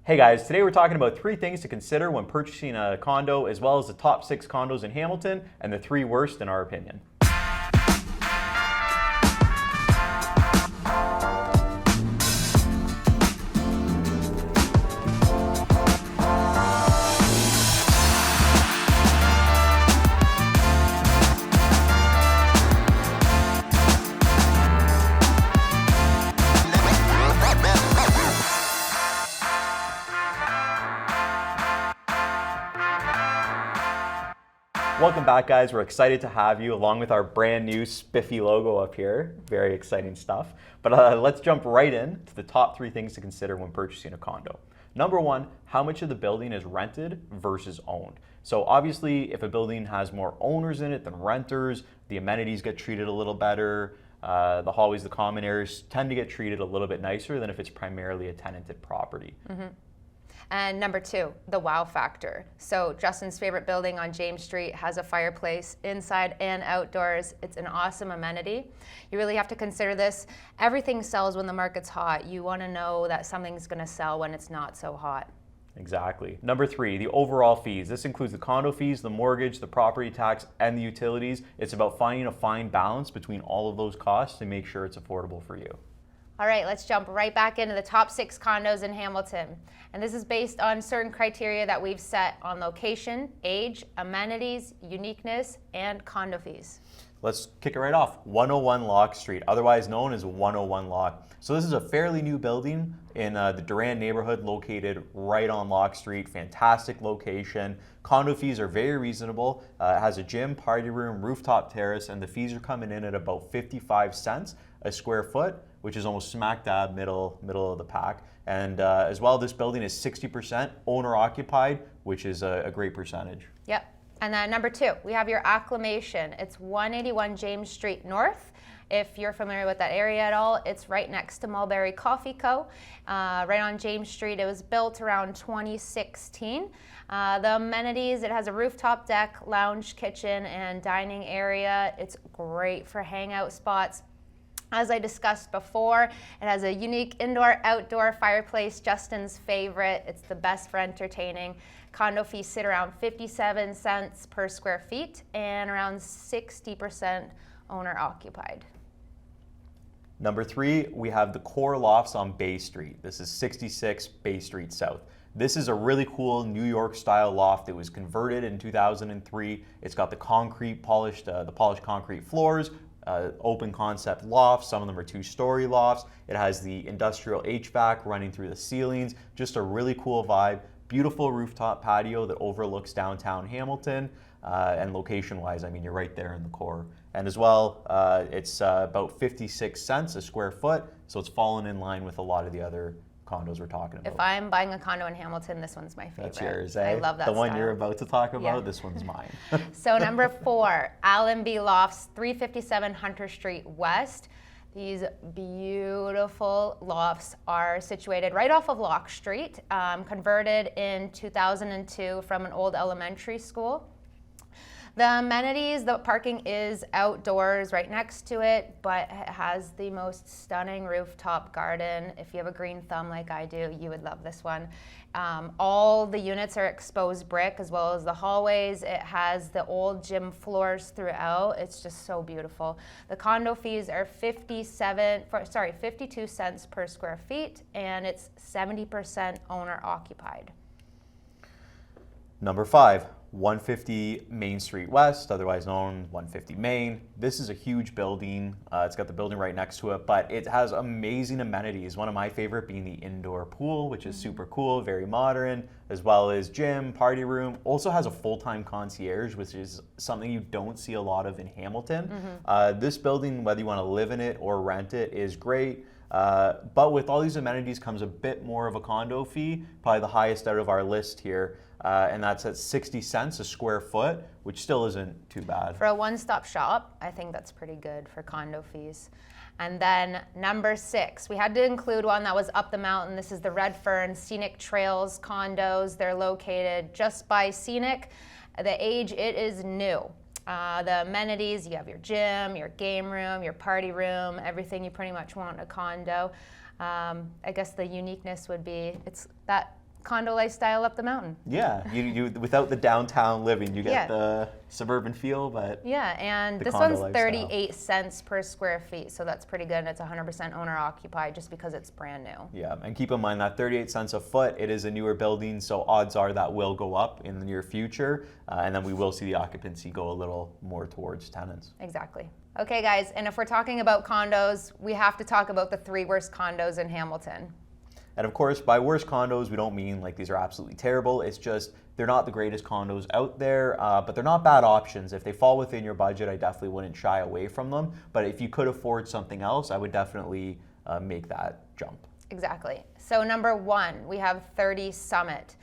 Hey guys, today we're talking about 3 things to consider when purchasing a condo, as well as the top 6 condos in Hamilton and the 3 worst in our opinion. Welcome back, guys. We're excited to have you along with our brand new spiffy logo up here. Very exciting stuff. But let's jump right in to the top 3 things to consider when purchasing a condo. Number 1, how much of the building is rented versus owned. So obviously, if a building has more owners in it than renters, the amenities get treated a little better. The hallways, the common areas tend to get treated a little bit nicer than if it's primarily a tenanted property. And number 2, the wow factor. So Justin's favorite building on James Street has a fireplace inside and outdoors. It's an awesome amenity. You really have to consider this. Everything sells when the market's hot. You want to know that something's going to sell when it's not so hot. Exactly. Number 3, the overall fees. This includes the condo fees, the mortgage, the property tax, and the utilities. It's about finding a fine balance between all of those costs to make sure it's affordable for you. All right, let's jump right back into the top 6 condos in Hamilton. And this is based on certain criteria that we've set on location, age, amenities, uniqueness, and condo fees. Let's kick it right off. 101 Locke Street, otherwise known as 101 Locke. So this is a fairly new building in the Durand neighborhood located right on Locke Street. Fantastic location. Condo fees are very reasonable. It has a gym, party room, rooftop terrace, and the fees are coming in at about 55 cents a square foot, which is almost smack dab middle of the pack. And as well, this building is 60% owner occupied, which is a great percentage. Yep. And then number 2, we have your acclamation. It's 181 James Street North. If you're familiar with that area at all, it's right next to Mulberry Coffee Co. Right on James Street. It was built around 2016. The amenities, it has a rooftop deck, lounge, kitchen, and dining area. It's great for hangout spots. As I discussed before, it has a unique indoor-outdoor fireplace, Justin's favorite. It's the best for entertaining. Condo fees sit around 57 cents per square feet and around 60% owner-occupied. Number 3, we have the Core Lofts on Bay Street. This is 66 Bay Street South. This is a really cool New York style loft. It was converted in 2003. It's got the polished concrete floors, open concept lofts. Some of them are 2-story lofts. It has the industrial HVAC running through the ceilings. Just a really cool vibe. Beautiful rooftop patio that overlooks downtown Hamilton. And location-wise, I mean, you're right there in the core. And as well, it's about 56 cents a square foot, so it's fallen in line with a lot of the other condos we're talking about. If I'm buying a condo in Hamilton, this one's my favorite. That's yours, eh? I love that The one style. you're about to talk about, Yeah. This one's mine. So number 4, Allenby Lofts, 357 Hunter Street West. These beautiful lofts are situated right off of Locke Street, converted in 2002 from an old elementary school. The amenities, the parking is outdoors right next to it, but it has the most stunning rooftop garden. If you have a green thumb like I do, you would love this one. All the units are exposed brick as well as the hallways. It has the old gym floors throughout. It's just so beautiful. The condo fees are 52 cents per square feet, and it's 70% owner occupied. Number 5, 150 Main Street West, otherwise known 150 Main. This is a huge building. It's got the building right next to it, but it has amazing amenities. One of my favorite being the indoor pool, which is super cool, very modern, as well as gym, party room. Also has a full-time concierge, which is something you don't see a lot of in Hamilton. This building, whether you want to live in it or rent it, is great. But with all these amenities comes a bit more of a condo fee, probably the highest out of our list here. And that's at 60 cents a square foot, which still isn't too bad. For a one-stop shop, I think that's pretty good for condo fees. And then number 6, we had to include one that was up the mountain. This is the Redfern Scenic Trails condos. They're located just by Scenic. The age, it is new. The amenities, you have your gym, your game room, your party room, everything you pretty much want in a condo. I guess the uniqueness would be it's that condo lifestyle up the mountain. Yeah, you without the downtown living, you get Yeah. the suburban feel, but Yeah, and the this condo one's lifestyle. 38 cents per square feet, so that's pretty good. It's 100% owner occupied just because it's brand new. yeah, and keep in mind that 38 cents a foot, it is a newer building, so odds are that will go up in the near future, and then we will see the occupancy go a little more towards tenants. Exactly. Okay, guys, and if we're talking about condos, we have to talk about the 3 worst condos in Hamilton. And of course, by worst condos, we don't mean like these are absolutely terrible. It's just they're not the greatest condos out there, but they're not bad options. If they fall within your budget, I definitely wouldn't shy away from them. But if you could afford something else, I would definitely make that jump. Exactly. So number 1, we have 30 Summit.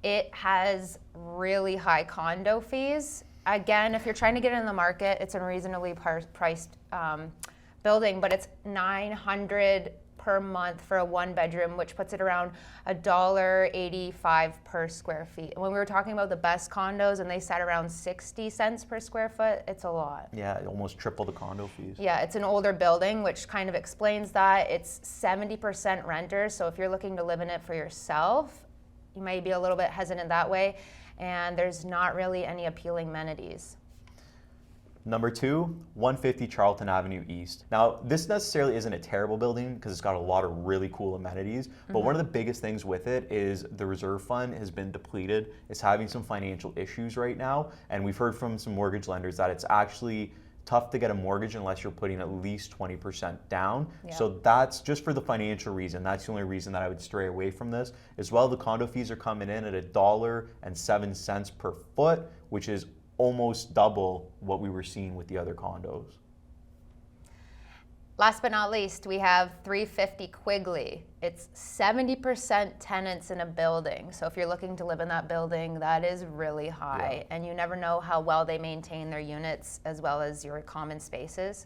It has really high condo fees. Again, if you're trying to get in the market, it's a reasonably priced building, but it's $900 per month for a 1-bedroom, which puts it around $1.85 per square feet. And when we were talking about the best condos and they sat around 60 cents per square foot, it's a lot. Yeah, almost triple the condo fees. Yeah, it's an older building, which kind of explains that. It's 70% renters, so if you're looking to live in it for yourself, you may be a little bit hesitant that way, and there's not really any appealing amenities. Number 2, 150 Charlton Avenue East. Now, this necessarily isn't a terrible building because it's got a lot of really cool amenities, but one of the biggest things with it is the reserve fund has been depleted. It's having some financial issues right now, and we've heard from some mortgage lenders that it's actually tough to get a mortgage unless you're putting at least 20% down. Yeah. So that's just for the financial reason. That's the only reason that I would stray away from this. As well, the condo fees are coming in at $1.07 per foot, which is almost double what we were seeing with the other condos. Last but not least, we have 350 Quigley. It's 70% tenants in a building. So if you're looking to live in that building, that is really high. Yeah. And you never know how well they maintain their units as well as your common spaces.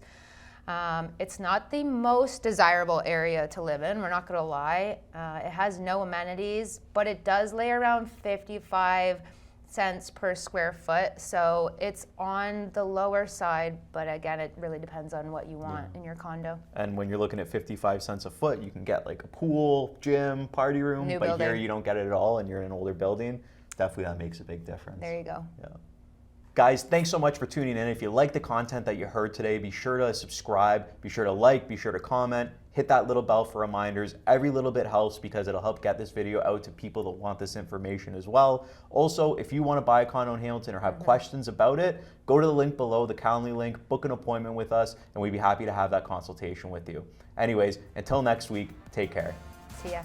It's not the most desirable area to live in, we're not gonna lie. It has no amenities, but it does lay around 55 cents per square foot, so it's on the lower side, but again, it really depends on what you want in your condo. And when you're looking at 55 cents a foot, you can get like a pool, gym, party room, New but building. here you don't get it at all and you're in an older building. Definitely that makes a big difference. There you go. Yeah. Guys, thanks so much for tuning in. If you like the content that you heard today, be sure to subscribe, be sure to like, be sure to comment, hit that little bell for reminders. Every little bit helps because it'll help get this video out to people that want this information as well. Also, if you want to buy a condo in Hamilton or have questions about it, go to the link below, the Calendly link, book an appointment with us, and we'd be happy to have that consultation with you. Anyways, until next week, take care. See ya.